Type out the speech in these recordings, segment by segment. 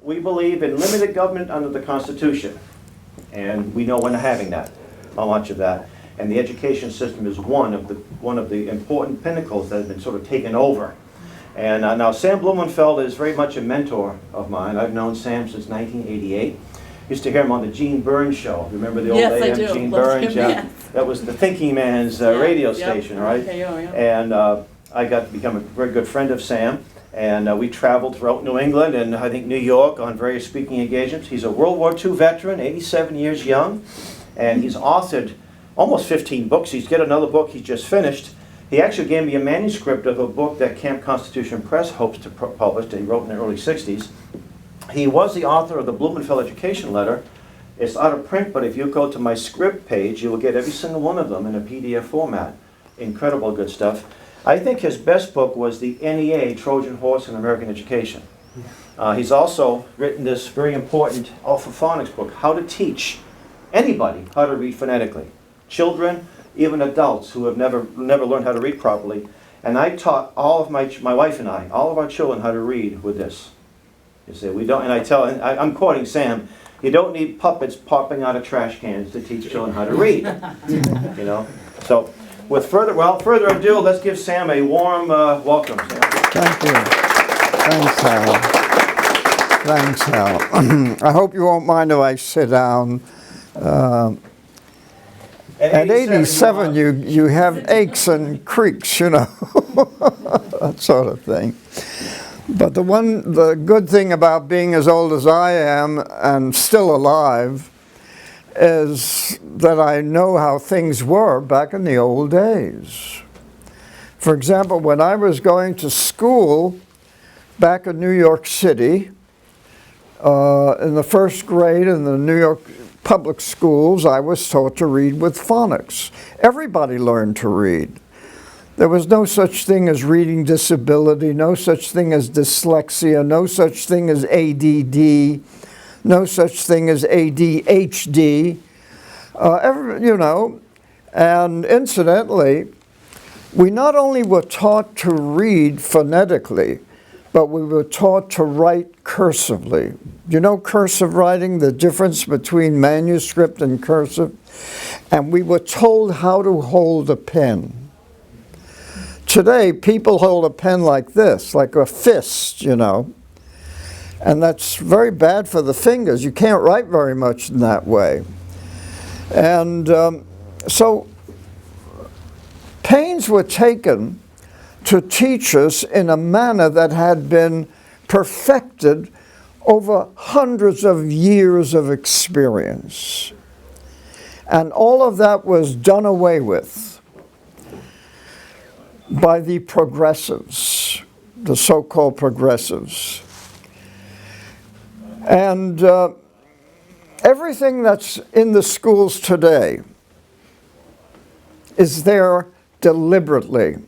we believe in limited government under the Constitution. And we know we're not having that, how much of that. And the education system is one of the important pinnacles that has been sort of taken over. And now Sam Blumenfeld is very much a mentor of mine. I've known Sam since 1988. Used to hear him on the Gene Burns show. Remember the old AM Gene Burns? Yeah. That was the Thinking Man's radio station, right? And I got to become a very good friend of Sam. And we traveled throughout New England and I think New York on various speaking engagements. He's a World War II veteran, 87 years young. And he's authored almost 15 books. He's got another book he just finished. He actually gave me a manuscript of a book that Camp Constitution Press hopes to publish that he wrote in the early 60s. He was the author of the Blumenfeld Education Letter. It's out of print, but if you go to my script page, you will get every single one of them in a PDF format. Incredible good stuff. I think his best book was the NEA, Trojan Horse in American Education. He's also written this very important alphaphonics book, How to Teach Anybody How to Read Phonetically. Children, even adults who have never learned how to read properly. And I taught all of my wife and I, all of our children how to read with this. You see, we don't, and I'm quoting Sam, you don't need puppets popping out of trash cans to teach children how to read. You know? So, without further ado, let's give Sam a warm welcome. Sam. Thank you. Thanks, Hal. Thanks, Hal. I hope you won't mind if I sit down. At 87, you have aches and creaks, you know, that sort of thing. But the good thing about being as old as I am and still alive is that I know how things were back in the old days. For example, when I was going to school back in New York City, in the first grade in the New York public schools, I was taught to read with phonics. Everybody learned to read. There was no such thing as reading disability, no such thing as dyslexia, no such thing as ADD, no such thing as ADHD, you know. And incidentally, we not only were taught to read phonetically, but we were taught to write cursively. You know cursive writing, the difference between manuscript and cursive? And we were told how to hold a pen. Today, people hold a pen like this, like a fist, you know. And that's very bad for the fingers. You can't write very much in that way. And so pains were taken to teach us in a manner that had been perfected over hundreds of years of experience. And all of that was done away with by the progressives, the so-called progressives. And everything that's in the schools today is there deliberately.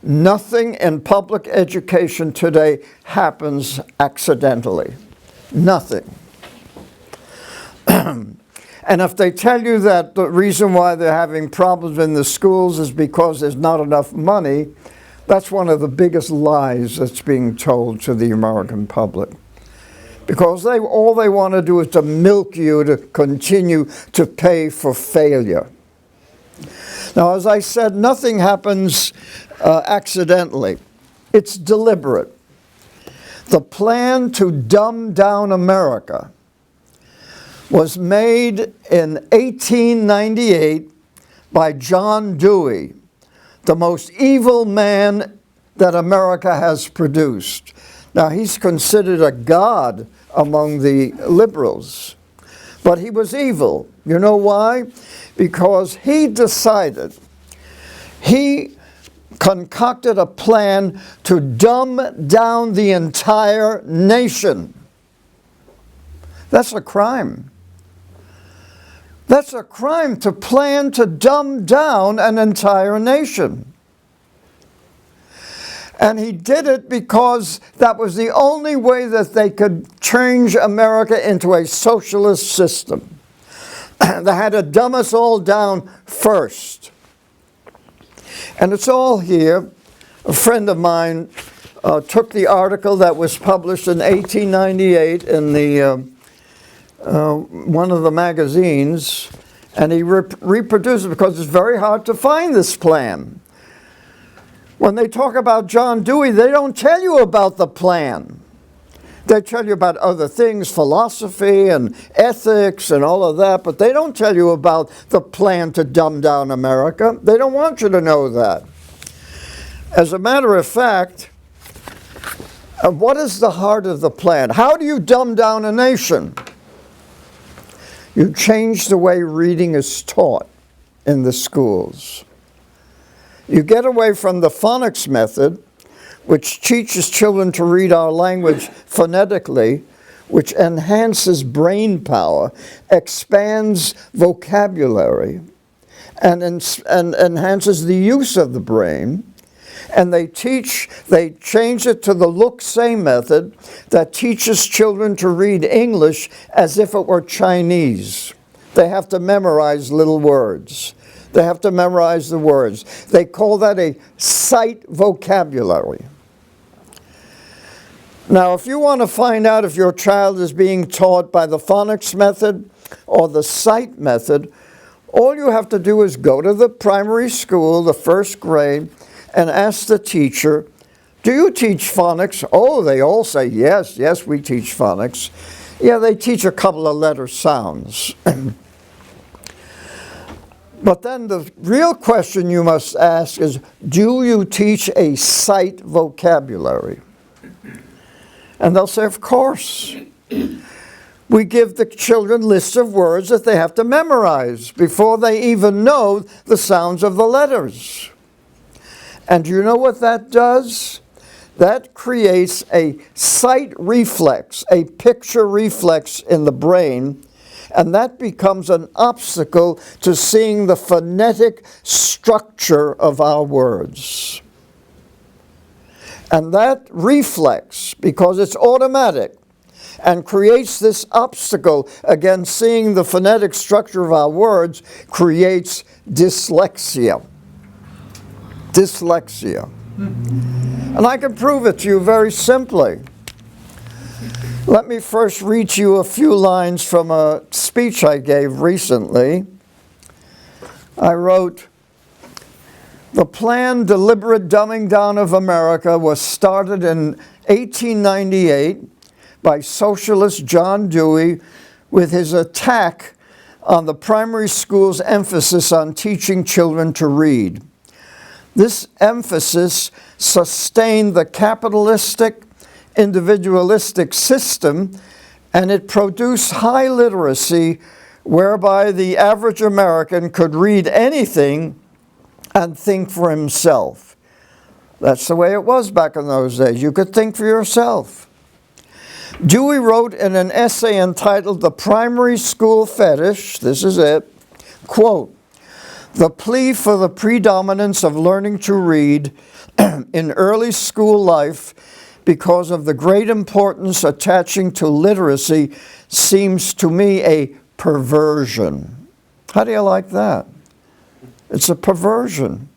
Nothing in public education today happens accidentally. Nothing. And if they tell you that the reason why they're having problems in the schools is because there's not enough money, that's one of the biggest lies that's being told to the American public. Because all they want to do is to milk you to continue to pay for failure. Now, as I said, nothing happens accidentally. It's deliberate. The plan to dumb down America was made in 1898 by John Dewey, the most evil man that America has produced. Now, he's considered a god among the liberals, but he was evil. You know why? Because he decided, he concocted a plan to dumb down the entire nation. That's a crime. That's a crime to plan to dumb down an entire nation. And he did it because that was the only way that they could change America into a socialist system. They had to dumb us all down first. And it's all here. A friend of mine took the article that was published in 1898 in the one of the magazines, and he reproduced it because it's very hard to find this plan. When they talk about John Dewey, they don't tell you about the plan. They tell you about other things, philosophy and ethics and all of that, but they don't tell you about the plan to dumb down America. They don't want you to know that. As a matter of fact, what is the heart of the plan? How do you dumb down a nation? You change the way reading is taught in the schools. You get away from the phonics method, which teaches children to read our language phonetically, which enhances brain power, expands vocabulary, and enhances the use of the brain. And they change it to the look-say method that teaches children to read English as if it were Chinese. They have to memorize little words. They have to memorize the words. They call that a sight vocabulary. Now, if you want to find out if your child is being taught by the phonics method or the sight method, all you have to do is go to the primary school, the first grade, and ask the teacher, do you teach phonics? Oh, they all say, yes, we teach phonics. Yeah, they teach a couple of letter sounds. But then the real question you must ask is, do you teach a sight vocabulary? And they'll say, of course. We give the children lists of words that they have to memorize before they even know the sounds of the letters. And do you know what that does? That creates a sight reflex, a picture reflex in the brain, and that becomes an obstacle to seeing the phonetic structure of our words. And that reflex, because it's automatic, and creates this obstacle against seeing the phonetic structure of our words, creates dyslexia. Dyslexia. And I can prove it to you very simply. Let me first read you a few lines from a speech I gave recently. I wrote, "The planned deliberate dumbing down of America was started in 1898 by socialist John Dewey with his attack on the primary school's emphasis on teaching children to read. This emphasis sustained the capitalistic, individualistic system, and it produced high literacy whereby the average American could read anything and think for himself." That's the way it was back in those days. You could think for yourself. Dewey wrote in an essay entitled "The Primary School Fetish," this is it, quote, "The plea for the predominance of learning to read in early school life because of the great importance attaching to literacy seems to me a perversion." How do you like that? It's a perversion,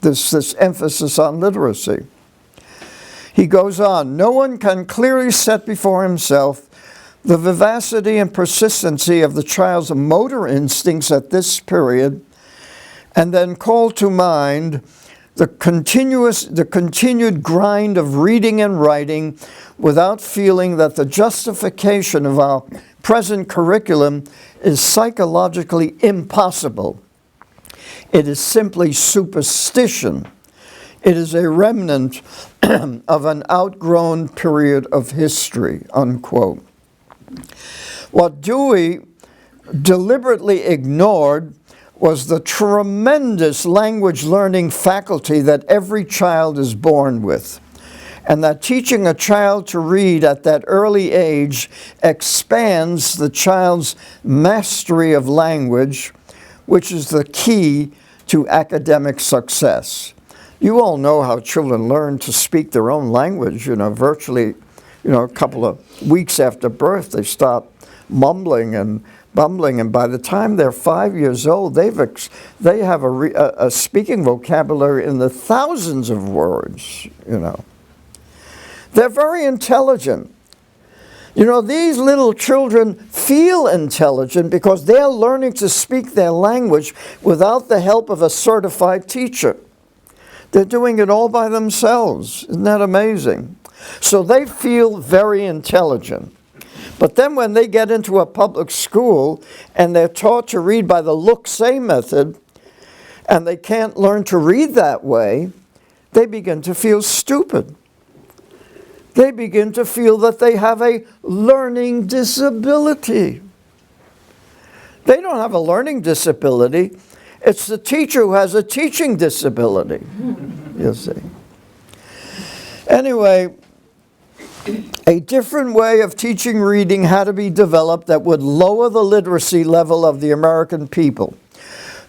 this emphasis on literacy. He goes on, "No one can clearly set before himself the vivacity and persistency of the child's motor instincts at this period, and then call to mind the continued grind of reading and writing without feeling that the justification of our present curriculum is psychologically impossible. It is simply superstition. It is a remnant of an outgrown period of history," unquote. What Dewey deliberately ignored was the tremendous language learning faculty that every child is born with, and that teaching a child to read at that early age expands the child's mastery of language, which is the key to academic success. You all know how children learn to speak their own language, virtually, a couple of weeks after birth, they start mumbling and bumbling, and by the time they're 5 years old, they have a speaking vocabulary in the thousands of words, you know. They're very intelligent. You know, these little children feel intelligent because they're learning to speak their language without the help of a certified teacher. They're doing it all by themselves. Isn't that amazing? So they feel very intelligent. But then when they get into a public school and they're taught to read by the look-say method, and they can't learn to read that way, they begin to feel stupid. They begin to feel that they have a learning disability. They don't have a learning disability. It's the teacher who has a teaching disability, you see. Anyway, a different way of teaching reading had to be developed that would lower the literacy level of the American people.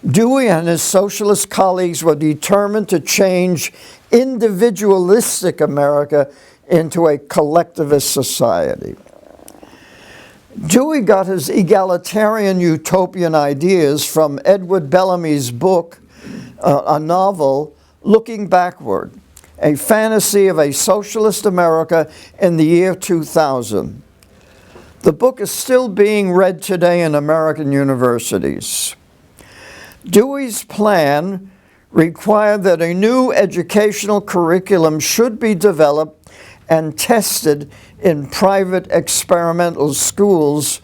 Dewey and his socialist colleagues were determined to change individualistic America into a collectivist society. Dewey got his egalitarian utopian ideas from Edward Bellamy's book, a novel, Looking Backward, a fantasy of a socialist America in the year 2000. The book is still being read today in American universities. Dewey's plan required that a new educational curriculum should be developed and tested in private experimental schools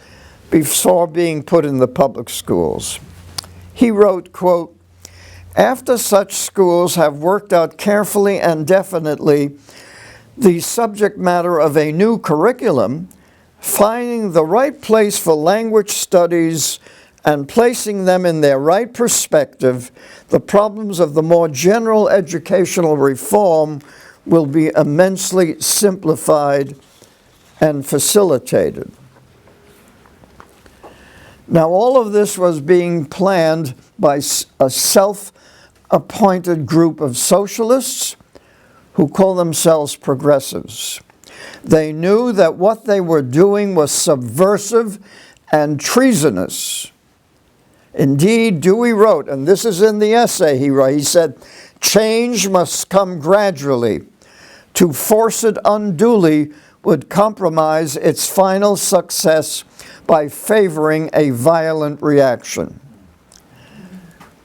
before being put in the public schools. He wrote, quote, "After such schools have worked out carefully and definitely the subject matter of a new curriculum, finding the right place for language studies and placing them in their right perspective, the problems of the more general educational reform will be immensely simplified and facilitated." Now, all of this was being planned by a self-appointed group of socialists who call themselves progressives. They knew that what they were doing was subversive and treasonous. Indeed, Dewey wrote, and this is in the essay he wrote, he said, "Change must come gradually. To force it unduly would compromise its final success by favoring a violent reaction."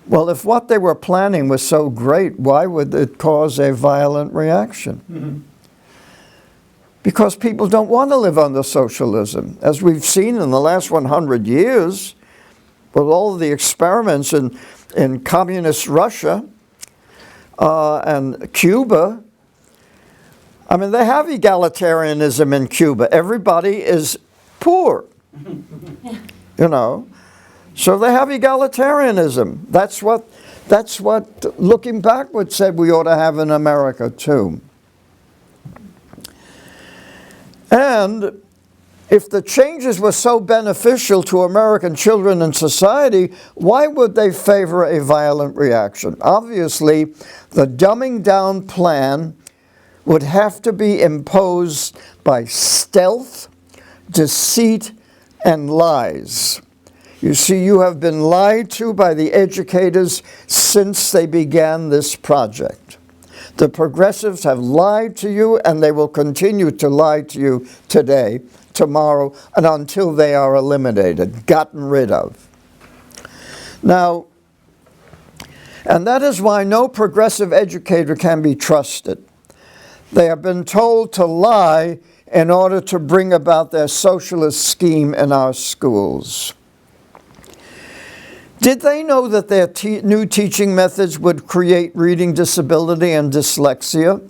Well, if what they were planning was so great, why would it cause a violent reaction? Mm-hmm. Because people don't want to live under socialism. As we've seen in the last 100 years, with all of the experiments in communist Russia and Cuba, I mean, they have egalitarianism in Cuba. Everybody is poor, you know. So they have egalitarianism. That's what Looking Backward said we ought to have in America too. And if the changes were so beneficial to American children and society, why would they favor a violent reaction? Obviously, the dumbing down plan would have to be imposed by stealth, deceit, and lies. You see, you have been lied to by the educators since they began this project. The progressives have lied to you, and they will continue to lie to you today, tomorrow, and until they are eliminated, gotten rid of. Now, and that is why no progressive educator can be trusted. They have been told to lie in order to bring about their socialist scheme in our schools. Did they know that their new teaching methods would create reading disability and dyslexia?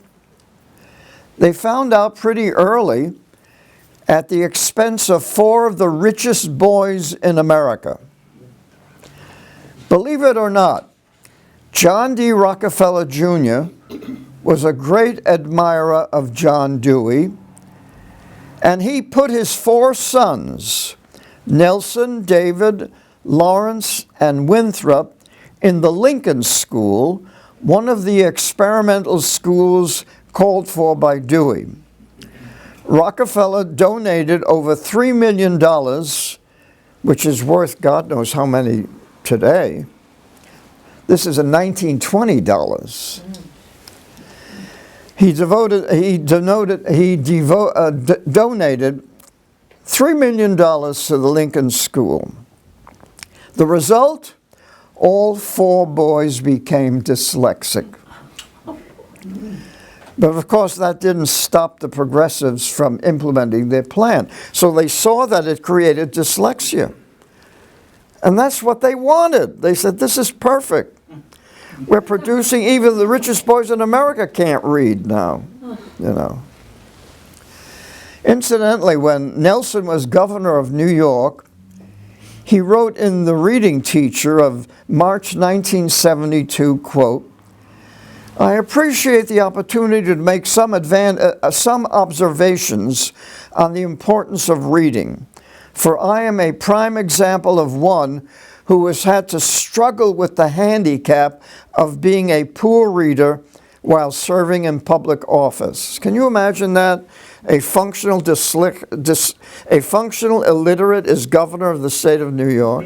They found out pretty early at the expense of 4 of the richest boys in America. Believe it or not, John D. Rockefeller Jr. was a great admirer of John Dewey, and he put his 4 sons, Nelson, David, Lawrence, and Winthrop, in the Lincoln School, one of the experimental schools called for by Dewey. Rockefeller donated over $3 million which is worth God knows how many today. This is in 1920 dollars. He donated $3 million to the Lincoln School. The result? All 4 boys became dyslexic. But of course that didn't stop the progressives from implementing their plan. So they saw that it created dyslexia. And that's what they wanted. They said, this is perfect. We're producing, even the richest boys in America can't read now, you know. Incidentally, when Nelson was governor of New York, he wrote in the Reading Teacher of March 1972, quote, I appreciate the opportunity to make some observations on the importance of reading, for I am a prime example of one who has had to struggle with the handicap of being a poor reader while serving in public office. Can you imagine that? A functional illiterate is governor of the state of New York,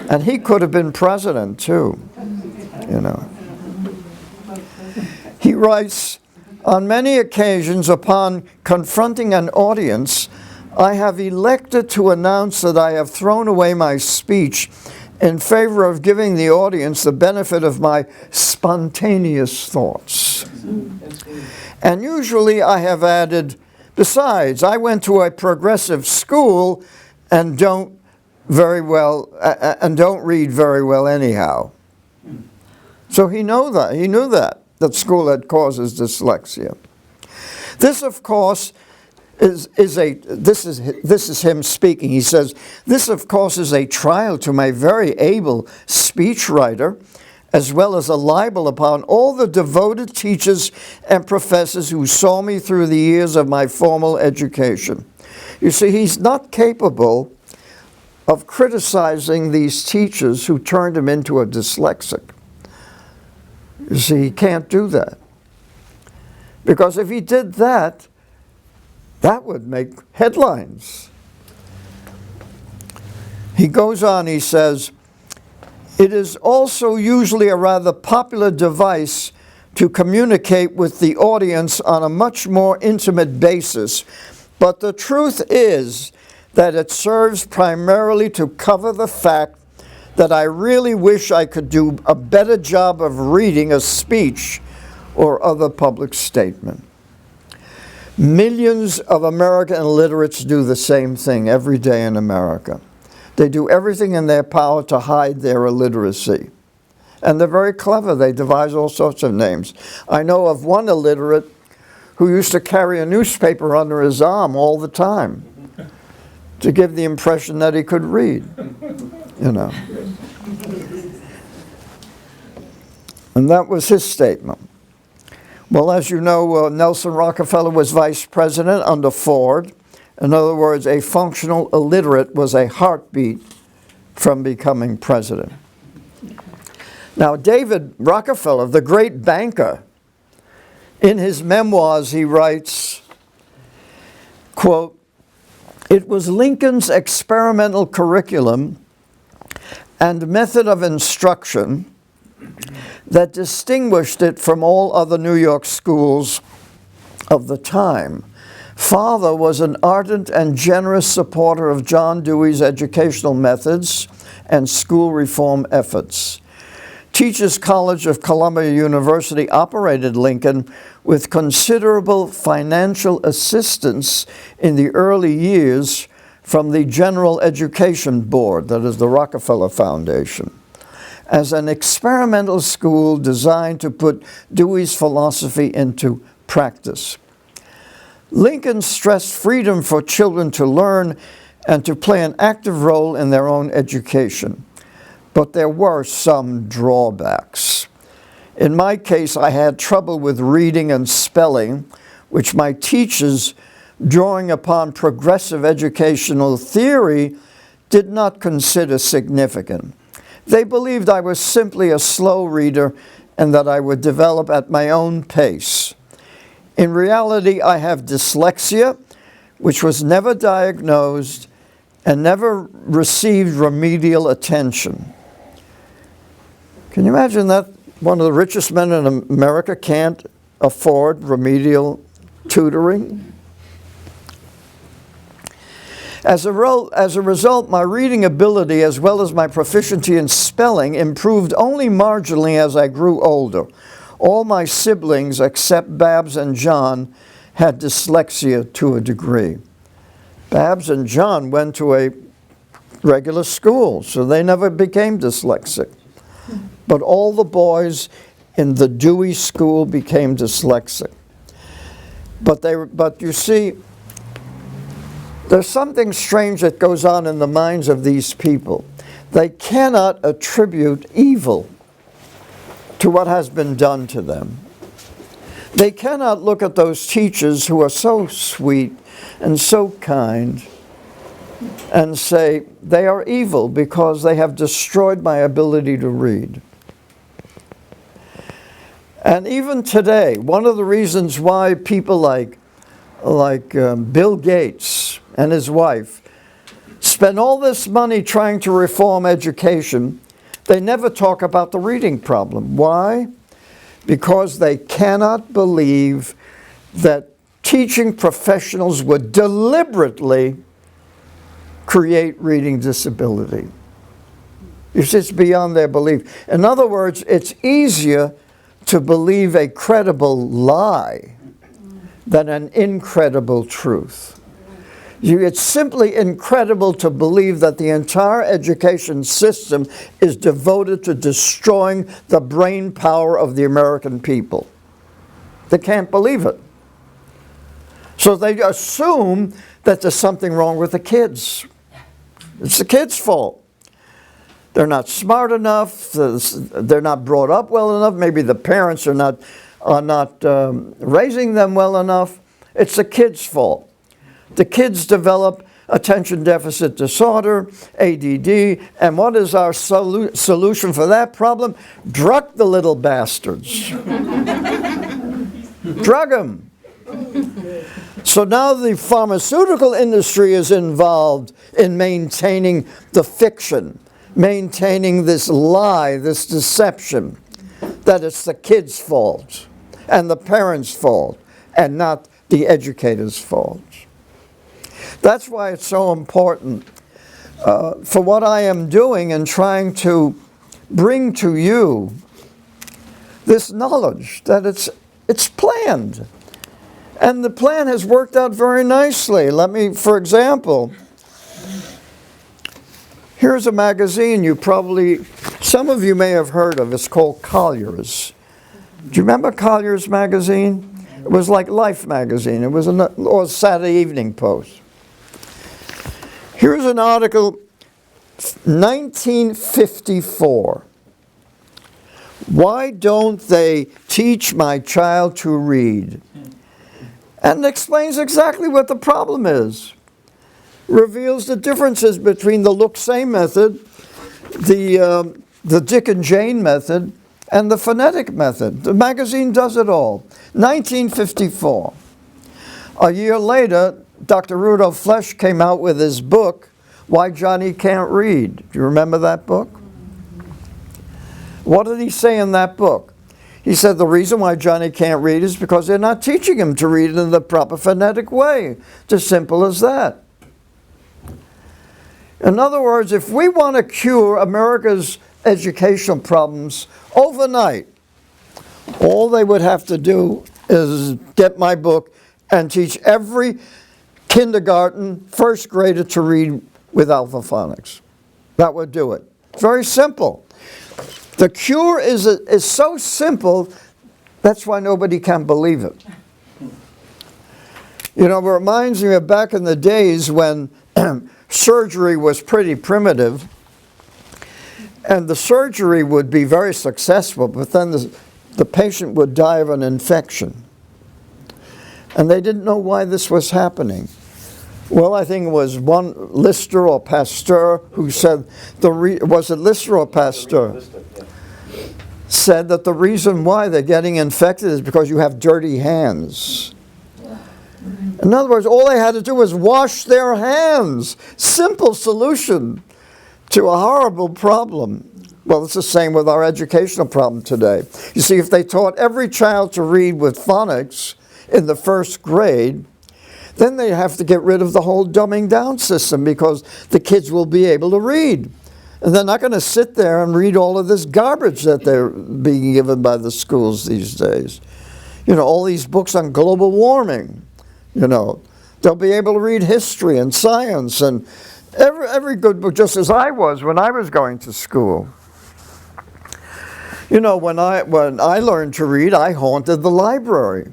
and he could have been president too, you know. He writes, on many occasions upon confronting an audience, I have elected to announce that I have thrown away my speech in favor of giving the audience the benefit of my spontaneous thoughts. And usually I have added, besides, I went to a progressive school and don't read very well anyhow. So he knew that school had causes dyslexia. This, of course, this is him speaking. He says, this, of course, is a trial to my very able speechwriter, as well as a libel upon all the devoted teachers and professors who saw me through the years of my formal education. You see, he's not capable of criticizing these teachers who turned him into a dyslexic. You see, he can't do that. Because if he did that, that would make headlines. He goes on, he says, it is also usually a rather popular device to communicate with the audience on a much more intimate basis, but the truth is that it serves primarily to cover the fact that I really wish I could do a better job of reading a speech or other public statement. Millions of American illiterates do the same thing every day in America. They do everything in their power to hide their illiteracy. And they're very clever. They devise all sorts of names. I know of one illiterate who used to carry a newspaper under his arm all the time to give the impression that he could read, you know. And that was his statement. Well, as you know, Nelson Rockefeller was vice president under Ford. In other words, a functional illiterate was a heartbeat from becoming president. Now, David Rockefeller, the great banker, in his memoirs he writes, quote, it was Lincoln's experimental curriculum and method of instruction that distinguished it from all other New York schools of the time. Father was an ardent and generous supporter of John Dewey's educational methods and school reform efforts. Teachers College of Columbia University operated Lincoln with considerable financial assistance in the early years from the General Education Board, that is the Rockefeller Foundation, as an experimental school designed to put Dewey's philosophy into practice. Lincoln stressed freedom for children to learn and to play an active role in their own education. But there were some drawbacks. In my case, I had trouble with reading and spelling, which my teachers, drawing upon progressive educational theory, did not consider significant. They believed I was simply a slow reader and that I would develop at my own pace. In reality, I have dyslexia, which was never diagnosed, and never received remedial attention. Can you imagine that one of the richest men in America can't afford remedial tutoring? As a result, my reading ability as well as my proficiency in spelling improved only marginally as I grew older. All my siblings, except Babs and John, had dyslexia to a degree. Babs and John went to a regular school, so they never became dyslexic. But all the boys in the Dewey School became dyslexic. But you see, there's something strange that goes on in the minds of these people. They cannot attribute evil to what has been done to them. They cannot look at those teachers who are so sweet and so kind and say they are evil because they have destroyed my ability to read. And even today, one of the reasons why people like Bill Gates and his wife spend all this money trying to reform education, they never talk about the reading problem. Why? Because they cannot believe that teaching professionals would deliberately create reading disability. It's just beyond their belief. In other words, it's easier to believe a credible lie than an incredible truth. It's simply incredible to believe that the entire education system is devoted to destroying the brain power of the American people. They can't believe it. So they assume that there's something wrong with the kids. It's the kids' fault. They're not smart enough, they're not brought up well enough, maybe the parents are not raising them well enough. It's the kids' fault. The kids develop attention deficit disorder, ADD, and what is our solution for that problem? Drug the little bastards. Drug them. So now the pharmaceutical industry is involved in maintaining the fiction, maintaining this lie, this deception, that it's the kids' fault and the parents' fault and not the educator's fault. That's why it's so important for what I am doing and trying to bring to you this knowledge that it's planned. And the plan has worked out very nicely. Let me, for example, here's a magazine some of you may have heard of. It's called Collier's. Do you remember Collier's magazine? It was like Life magazine. It was or Saturday Evening Post. Here's an article, 1954. Why don't they teach my child to read? And explains exactly what the problem is. Reveals the differences between the look-say method, the Dick and Jane method, and the phonetic method. The magazine does it all. 1954. A year later, Dr. Rudolph Flesch came out with his book, Why Johnny Can't Read. Do you remember that book? What did he say in that book? He said the reason why Johnny can't read is because they're not teaching him to read in the proper phonetic way. It's as simple as that. In other words, if we want to cure America's educational problems overnight, all they would have to do is get my book and teach every kindergarten first grader to read with alphaphonics. That would do it. Very simple. The cure is so simple, that's why nobody can believe it. You know, it reminds me of back in the days when surgery was pretty primitive, and the surgery would be very successful, but then the patient would die of an infection. And they didn't know why this was happening. Well, I think it was one Lister or Pasteur who said, was it Lister or Pasteur? Lister, yeah. Said that the reason why they're getting infected is because you have dirty hands. In other words, all they had to do was wash their hands. Simple solution to a horrible problem. Well, it's the same with our educational problem today. You see, if they taught every child to read with phonics in the first grade, then they have to get rid of the whole dumbing down system because the kids will be able to read. And they're not going to sit there and read all of this garbage that they're being given by the schools these days. You know, all these books on global warming, you know. They'll be able to read history and science and every good book, just as I was when I was going to school. You know, when I learned to read, I haunted the library.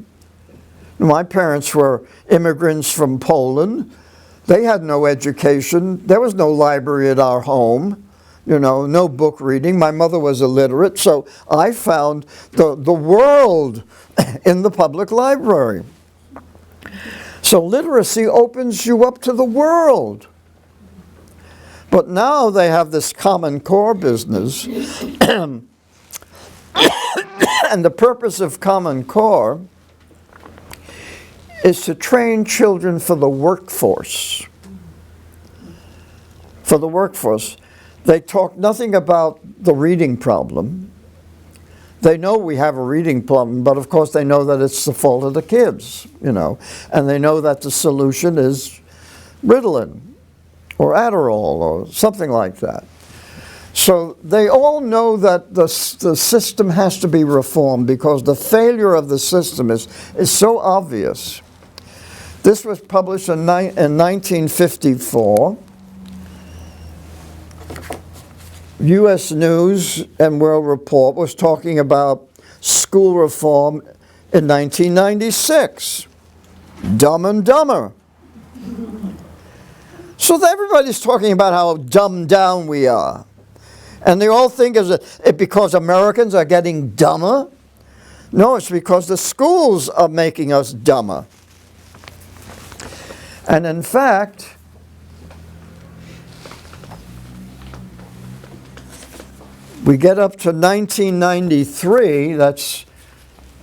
My parents were immigrants from Poland. They had no education. There was no library at our home. You know, no book reading. My mother was illiterate, so I found the world in the public library. So literacy opens you up to the world. But now they have this Common Core business. And the purpose of Common Core is to train children for the workforce. For the workforce. They talk nothing about the reading problem. They know we have a reading problem, but of course they know that it's the fault of the kids, you know. And they know that the solution is Ritalin or Adderall or something like that. So they all know that the system has to be reformed because the failure of the system is so obvious. This was published in 1954. U.S. News and World Report was talking about school reform in 1996. Dumb and Dumber. So everybody's talking about how dumbed down we are. And they all think it's because Americans are getting dumber. No, it's because the schools are making us dumber. And in fact, we get up to 1993, that's,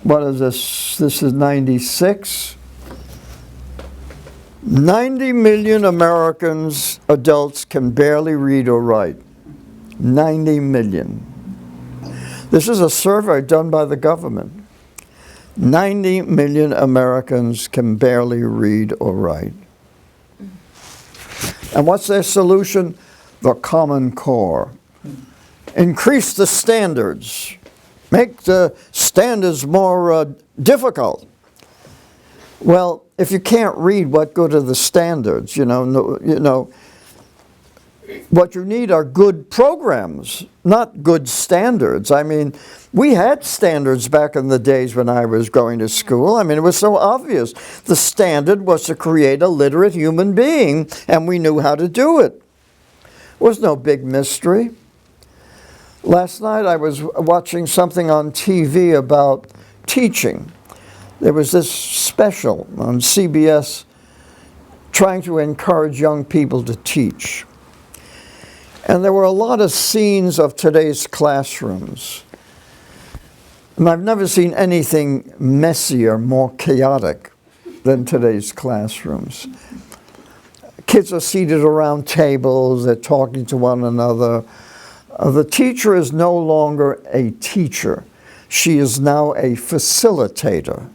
what is this? This is 96. 90 million Americans, adults, can barely read or write. 90 million. This is a survey done by the government. 90 million Americans can barely read or write. And what's their solution? The Common Core. Increase the standards. Make the standards more difficult. Well, if you can't read, what good are the standards? You know, what you need are good programs, not good standards. I mean, we had standards back in the days when I was going to school. I mean, it was so obvious. The standard was to create a literate human being, and we knew how to do it. It was no big mystery. Last night I was watching something on TV about teaching. There was this special on CBS trying to encourage young people to teach. And there were a lot of scenes of today's classrooms. And I've never seen anything messier, more chaotic than today's classrooms. Kids are seated around tables, they're talking to one another. The teacher is no longer a teacher. She is now a facilitator.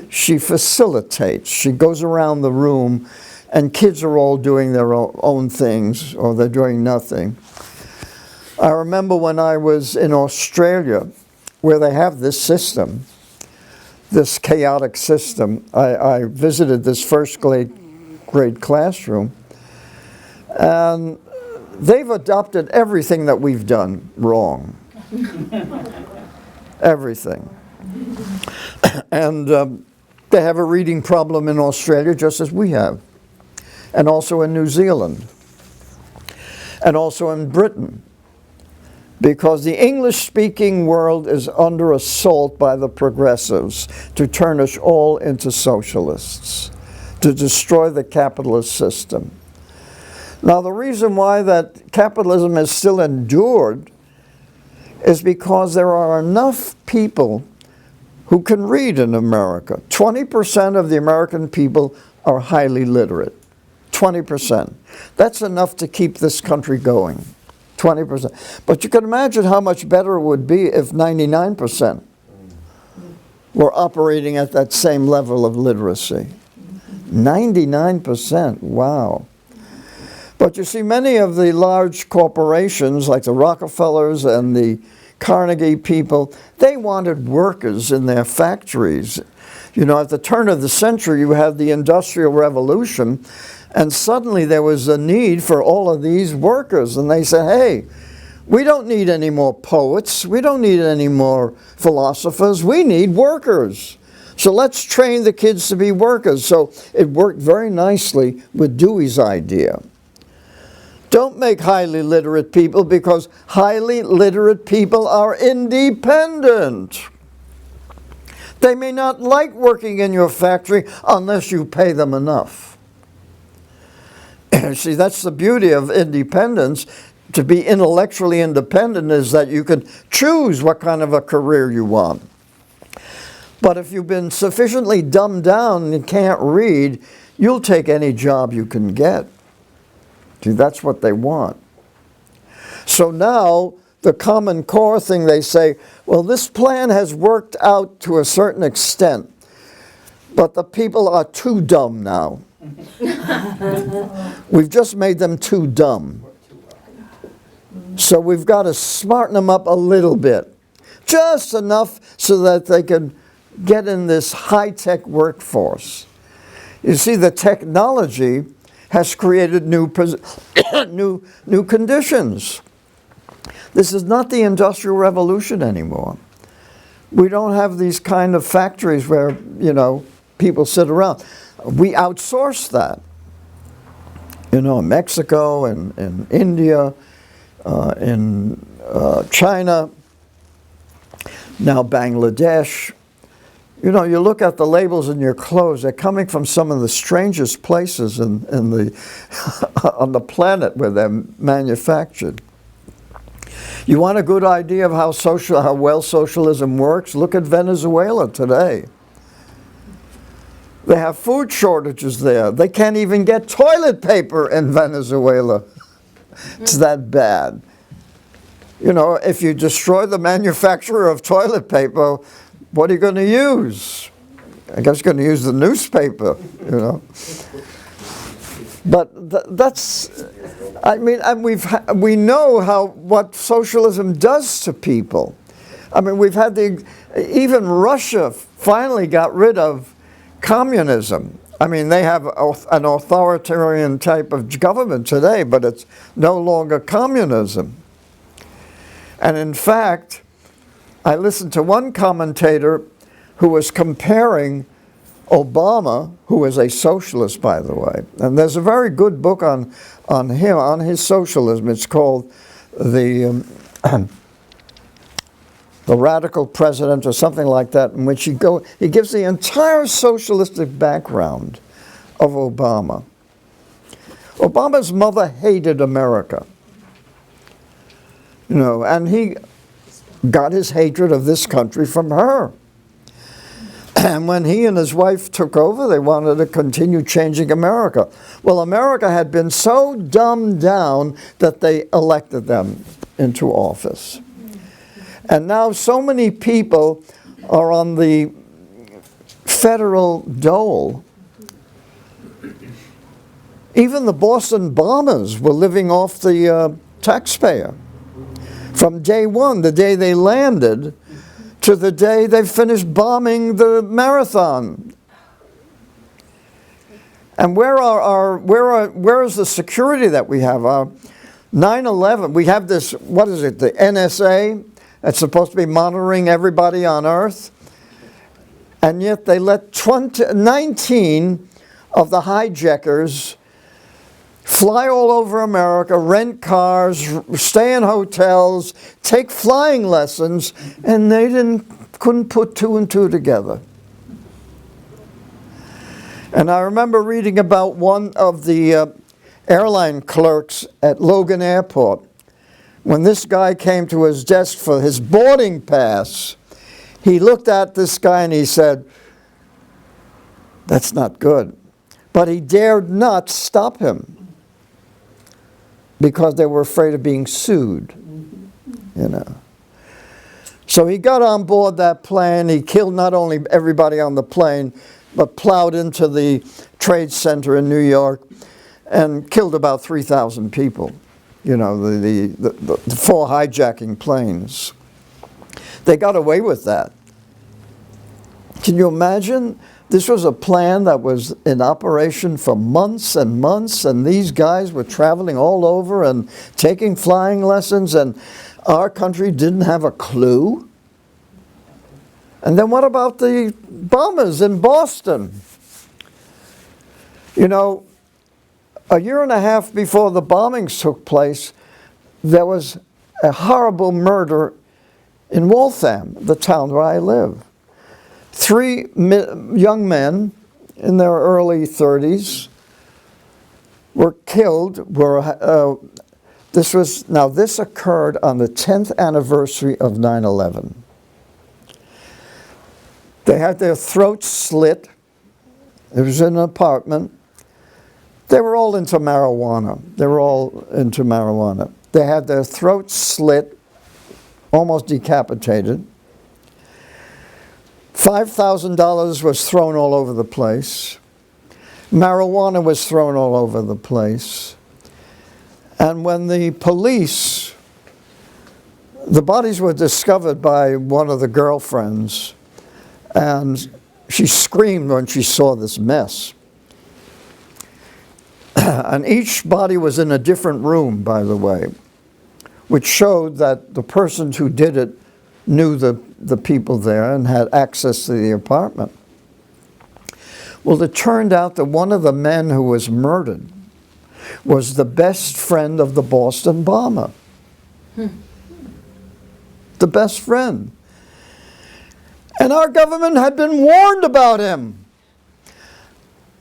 She facilitates. She goes around the room, and kids are all doing their own things, or they're doing nothing. I remember when I was in Australia, where they have this system, this chaotic system. I visited this first grade classroom, and they've adopted everything that we've done wrong. Everything. And they have a reading problem in Australia just as we have. And also in New Zealand. And also in Britain. Because the English-speaking world is under assault by the progressives to turn us all into socialists, to destroy the capitalist system. Now, the reason why that capitalism is still endured is because there are enough people who can read in America. 20% of the American people are highly literate. 20%. That's enough to keep this country going. 20%. But you can imagine how much better it would be if 99% were operating at that same level of literacy. 99%, wow. But you see, many of the large corporations, like the Rockefellers and the Carnegie people, they wanted workers in their factories. You know, at the turn of the century, you had the Industrial Revolution, and suddenly there was a need for all of these workers. And they said, hey, we don't need any more poets. We don't need any more philosophers. We need workers. So let's train the kids to be workers. So it worked very nicely with Dewey's idea. Don't make highly literate people, because highly literate people are independent. They may not like working in your factory unless you pay them enough. See, that's the beauty of independence. To be intellectually independent is that you can choose what kind of a career you want. But if you've been sufficiently dumbed down and can't read, you'll take any job you can get. See, that's what they want. So now, the Common Core thing, they say, well, this plan has worked out to a certain extent, but the people are too dumb now. We've just made them too dumb. So we've got to smarten them up a little bit, just enough so that they can get in this high-tech workforce. You see, the technology has created new conditions. This is not the Industrial Revolution anymore. We don't have these kind of factories where, you know, people sit around. We outsource that. You know, in Mexico and in India, in China, now Bangladesh. You know, you look at the labels in your clothes, they're coming from some of the strangest places in the on the planet where they're manufactured. You want a good idea of how well socialism works? Look at Venezuela today. They have food shortages there. They can't even get toilet paper in Venezuela. It's that bad. You know, if you destroy the manufacturer of toilet paper, what are you going to use? I guess you're going to use the newspaper, you know. But that's, I mean, and we know what socialism does to people. I mean, we've had even Russia finally got rid of communism. I mean, they have an authoritarian type of government today, but it's no longer communism. And in fact, I listened to one commentator who was comparing Obama, who is a socialist, by the way, and there's a very good book on him, on his socialism. It's called The Radical President or something like that, in which he gives the entire socialistic background of Obama. Obama's mother hated America, you know, and he got his hatred of this country from her. And when he and his wife took over, they wanted to continue changing America. Well, America had been so dumbed down that they elected them into office. And now so many people are on the federal dole. Even the Boston bombers were living off the taxpayer. From day one, the day they landed, to the day they finished bombing the marathon. And where is the security that we have? 9/11, we have this, what is it, the NSA, that's supposed to be monitoring everybody on Earth. And yet they let 19 of the hijackers fly all over America, rent cars, stay in hotels, take flying lessons, and they couldn't put two and two together. And I remember reading about one of the airline clerks at Logan Airport. When this guy came to his desk for his boarding pass, He looked at this guy and he said, "That's not good." But he dared not stop him because they were afraid of being sued, you know. So he got on board that plane. He killed not only everybody on the plane, but plowed into the Trade Center in New York and killed about 3,000 people. You know, the 4 hijacking planes. They got away with that. Can you imagine? This was a plan that was in operation for months and months, and these guys were traveling all over and taking flying lessons, and our country didn't have a clue. And then what about the bombers in Boston? You know, a year and a half before the bombings took place, there was a horrible murder in Waltham, the town where I live. 3 young men in their early 30s were killed. This occurred on the 10th anniversary of 9/11. They had their throats slit. It was in an apartment. They were all into marijuana. They had their throats slit, almost decapitated. $5,000 was thrown all over the place. Marijuana was thrown all over the place. And when the bodies were discovered by one of the girlfriends, and she screamed when she saw this mess. And each body was in a different room, by the way, which showed that the person who did it knew the people there and had access to the apartment. Well, it turned out that one of the men who was murdered was the best friend of the Boston bomber. The best friend. And our government had been warned about him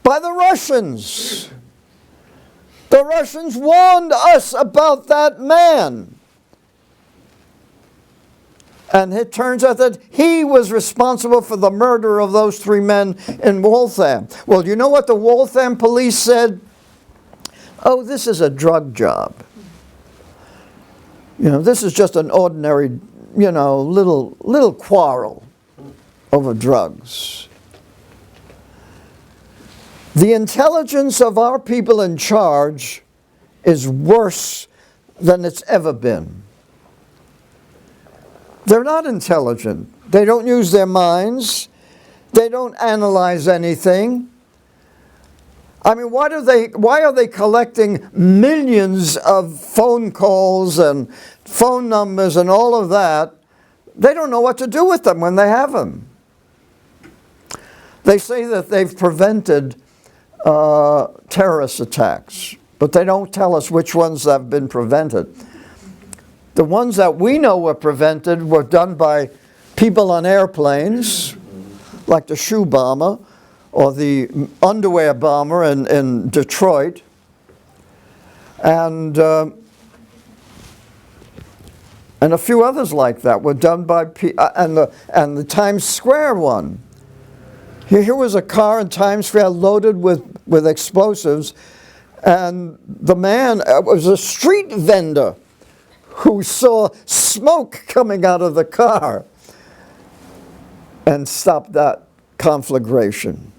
by the Russians. The Russians warned us about that man. And it turns out that he was responsible for the murder of those 3 men in Waltham. Well, you know what the Waltham police said? Oh, this is a drug job. You know, this is just an ordinary, little quarrel over drugs. The intelligence of our people in charge is worse than it's ever been. They're not intelligent. They don't use their minds. They don't analyze anything. I mean, why are they collecting millions of phone calls and phone numbers and all of that? They don't know what to do with them when they have them. They say that they've prevented terrorist attacks, but they don't tell us which ones have been prevented. The ones that we know were prevented were done by people on airplanes, like the shoe bomber or the underwear bomber in Detroit, and a few others like that were done by and the Times Square one. Here was a car in Times Square loaded with explosives, and the man was a street vendor who saw smoke coming out of the car and stopped that conflagration.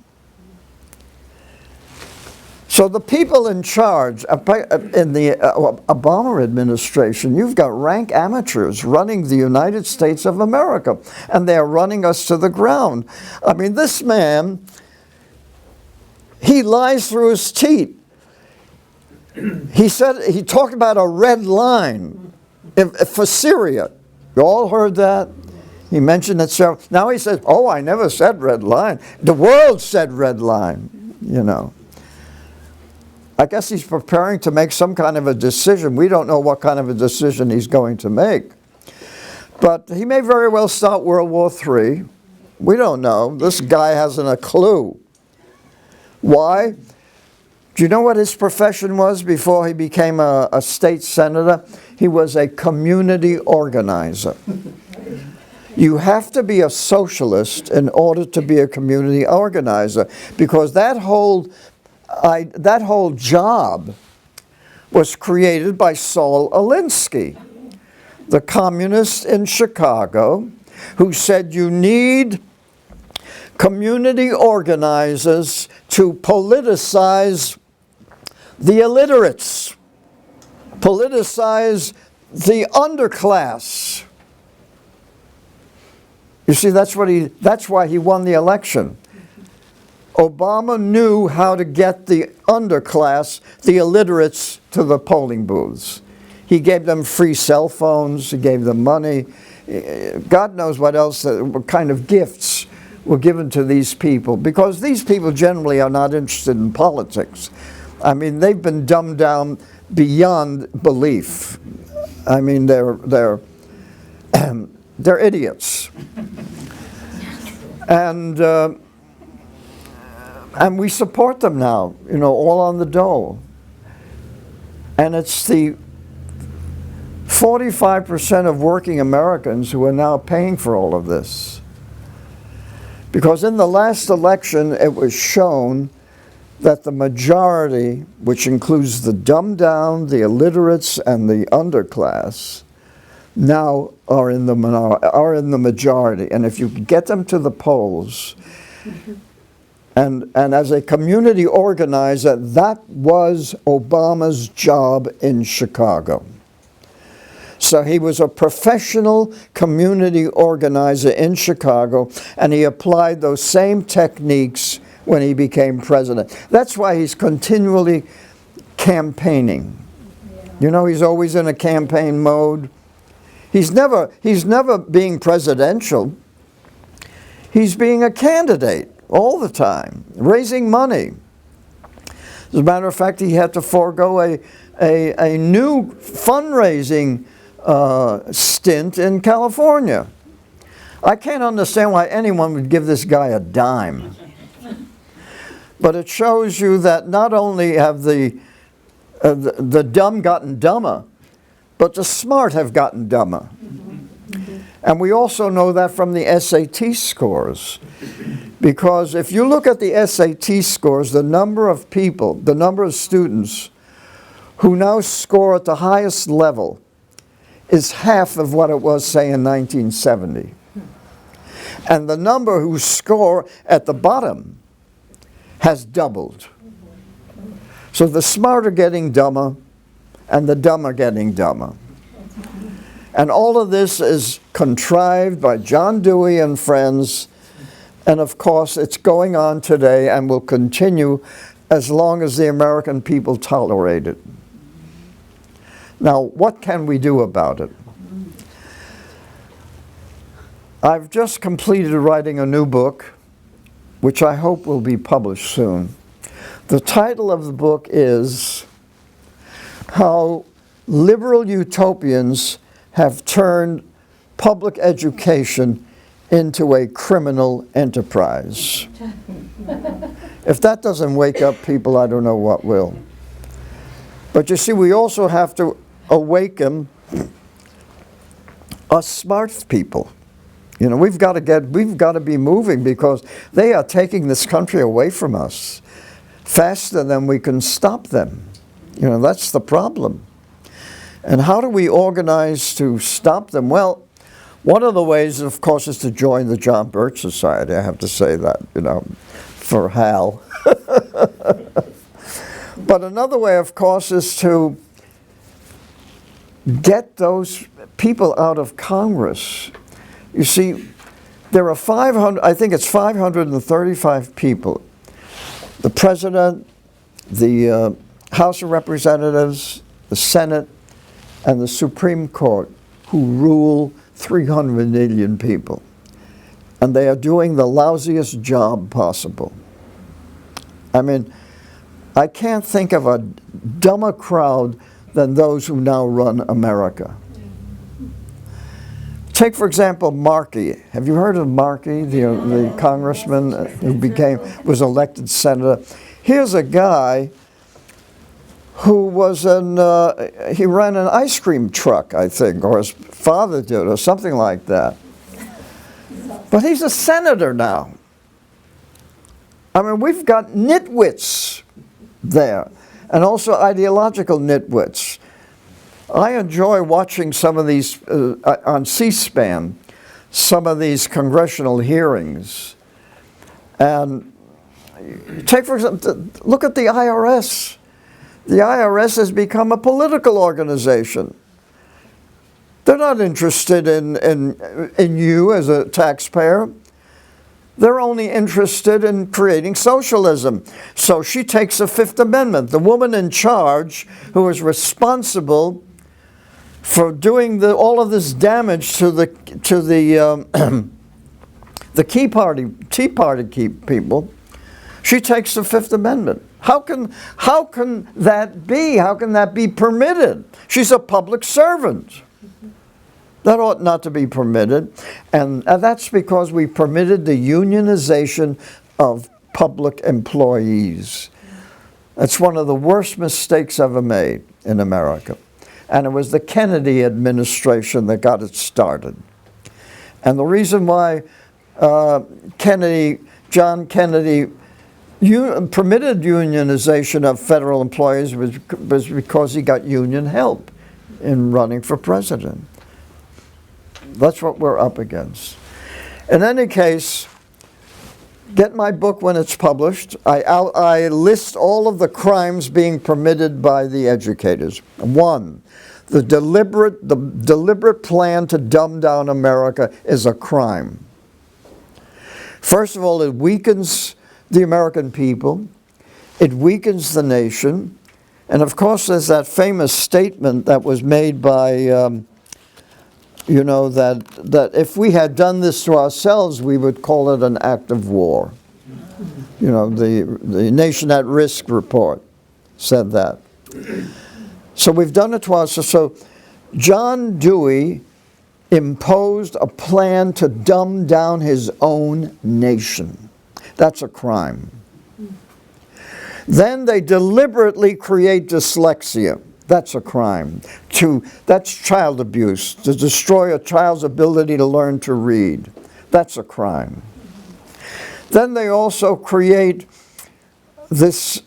So the people in charge, in the Obama administration, you've got rank amateurs running the United States of America, and they're running us to the ground. I mean, this man, he lies through his teeth. He talked about a red line for Syria. You all heard that? He mentioned it several. Now he says, "Oh, I never said red line. The world said red line." I guess he's preparing to make some kind of a decision. We don't know what kind of a decision he's going to make. But he may very well start World War III. We don't know. This guy hasn't a clue. Why? Do you know what his profession was before he became a state senator? He was a community organizer. You have to be a socialist in order to be a community organizer, because that whole job was created by Saul Alinsky, the communist in Chicago, who said you need community organizers to politicize the illiterates, politicize the underclass. You see, that's why he won the election. Obama knew how to get the underclass, the illiterates, to the polling booths. He gave them free cell phones, he gave them money. God knows what else, what kind of gifts were given to these people, because these people generally are not interested in politics. I mean, they've been dumbed down beyond belief. I mean, they're idiots. And we support them now, you know, all on the dole. And it's the 45% of working Americans who are now paying for all of this. Because in the last election, it was shown that the majority, which includes the dumbed down, the illiterates, and the underclass, now are in the majority. And if you get them to the polls, and as a community organizer, that was Obama's job in Chicago. So he was a professional community organizer in Chicago, and he applied those same techniques when he became president. That's why he's continually campaigning. You know, he's always in a campaign mode. He's never being presidential. He's being a candidate all the time, raising money. As a matter of fact, he had to forego a new fundraising stint in California. I can't understand why anyone would give this guy a dime. But it shows you that not only have the dumb gotten dumber, but the smart have gotten dumber. And we also know that from the SAT scores. Because if you look at the SAT scores, the number of people, the number of students who now score at the highest level is half of what it was, say, in 1970. And the number who score at the bottom has doubled. So the smart are getting dumber, and the dumb are getting dumber. And all of this is contrived by John Dewey and friends, and of course it's going on today and will continue as long as the American people tolerate it. Now, what can we do about it? I've just completed writing a new book, which I hope will be published soon. The title of the book is How Liberal Utopians Have Turned Public Education into a Criminal Enterprise. If that doesn't wake up people, I don't know what will. But you see, we also have to awaken us smart people. You know, we've got to be moving, because they are taking this country away from us faster than we can stop them. You know, that's the problem. And how do we organize to stop them? Well, one of the ways, of course, is to join the John Birch Society. I have to say that, you know, for Hal. But another way, of course, is to get those people out of Congress. You see, there are 535 people. The President, the House of Representatives, the Senate, and the Supreme Court, who rule 300 million people. And they are doing the lousiest job possible. I mean, I can't think of a dumber crowd than those who now run America. Take, for example, Markey. Have you heard of Markey, the congressman who was elected senator? Here's a guy who was he ran an ice cream truck, I think, or his father did, or something like that. But he's a senator now. I mean, we've got nitwits there, and also ideological nitwits. I enjoy watching some of these, on C-SPAN, some of these congressional hearings. And take, for example, look at the IRS. The IRS has become a political organization. They're not interested in you as a taxpayer. They're only interested in creating socialism. So she takes the Fifth Amendment. The woman in charge who is responsible for doing all of this damage to the Tea Party people, she takes the Fifth Amendment. How can that be? How can that be permitted? She's a public servant. That ought not to be permitted, and that's because we permitted the unionization of public employees. That's one of the worst mistakes ever made in America. And it was the Kennedy administration that got it started. And the reason why John Kennedy permitted unionization of federal employees was because he got union help in running for president. That's what we're up against. In any case, get my book when it's published. I list all of the crimes being permitted by the educators. 1, the deliberate plan to dumb down America is a crime. First of all, it weakens the American people. It weakens the nation. And of course, there's that famous statement that was made by that if we had done this to ourselves, we would call it an act of war. The Nation at Risk report said that. So we've done it to ourselves. So John Dewey imposed a plan to dumb down his own nation. That's a crime. Then they deliberately create dyslexia. That's a crime. That's child abuse, to destroy a child's ability to learn to read. That's a crime. Then they also create this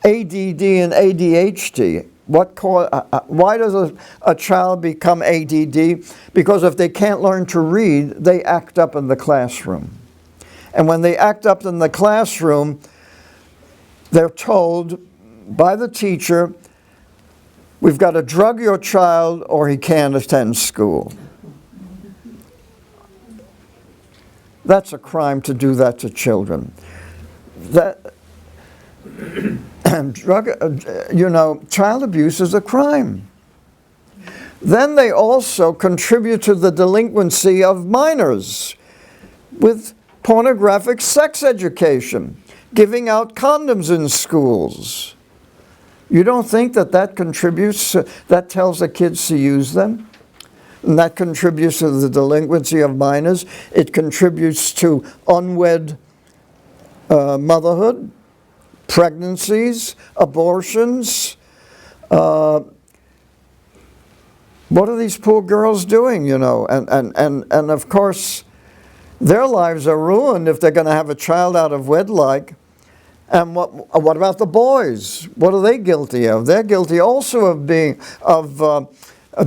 ADD and ADHD. Why does a child become ADD? Because if they can't learn to read, they act up in the classroom. And when they act up in the classroom, they're told by the teacher, we've got to drug your child or he can't attend school. That's a crime to do that to children. Child abuse is a crime. Then they also contribute to the delinquency of minors with pornographic sex education, giving out condoms in schools. You don't think that contributes, that tells the kids to use them? And that contributes to the delinquency of minors. It contributes to unwed motherhood, pregnancies, abortions. What are these poor girls doing, And of course, their lives are ruined if they're going to have a child out of wedlock. And what about the boys? What are they guilty of? They're guilty also of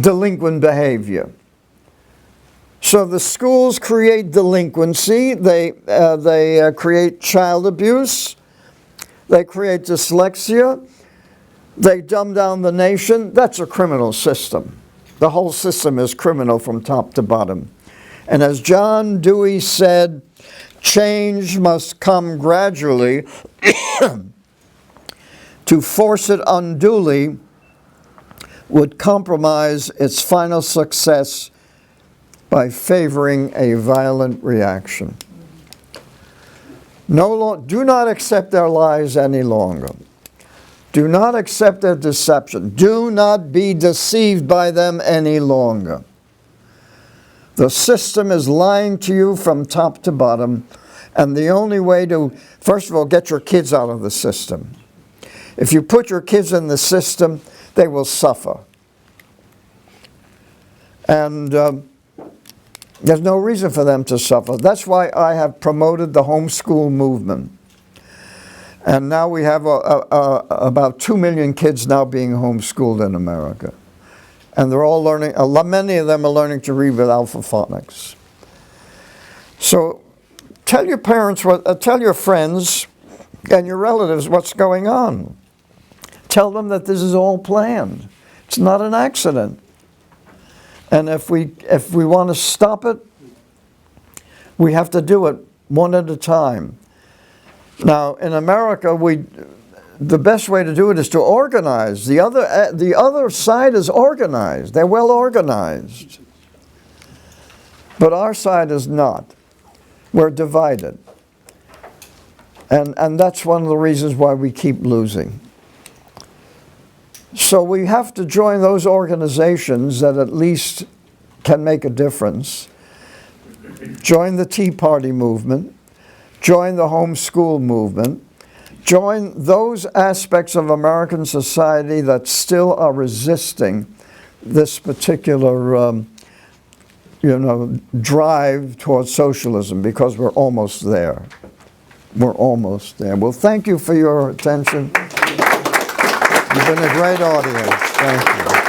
delinquent behavior. So the schools create delinquency. They create child abuse. They create dyslexia. They dumb down the nation. That's a criminal system. The whole system is criminal from top to bottom. And as John Dewey said, change must come gradually. To force it unduly would compromise its final success by favoring a violent reaction. Do not accept their lies any longer. Do not accept their deception. Do not be deceived by them any longer. The system is lying to you from top to bottom, and the only way to, first of all, get your kids out of the system. If you put your kids in the system, they will suffer. And There's no reason for them to suffer. That's why I have promoted the homeschool movement. And now we have about 2 million kids now being homeschooled in America. And they're all learning, many of them are learning to read with alphaphonics. So tell your parents, tell your friends and your relatives what's going on. Tell them that this is all planned. It's not an accident. And if we want to stop it, we have to do it one at a time. Now, in America, the best way to do it is to organize. The other side is organized. They're well organized. But our side is not. We're divided. And that's one of the reasons why we keep losing. So we have to join those organizations that at least can make a difference. Join the Tea Party movement. Join the homeschool movement. Join those aspects of American society that still are resisting this particular drive towards socialism, because we're almost there. We're almost there. Well, thank you for your attention. You've been a great audience. Thank you.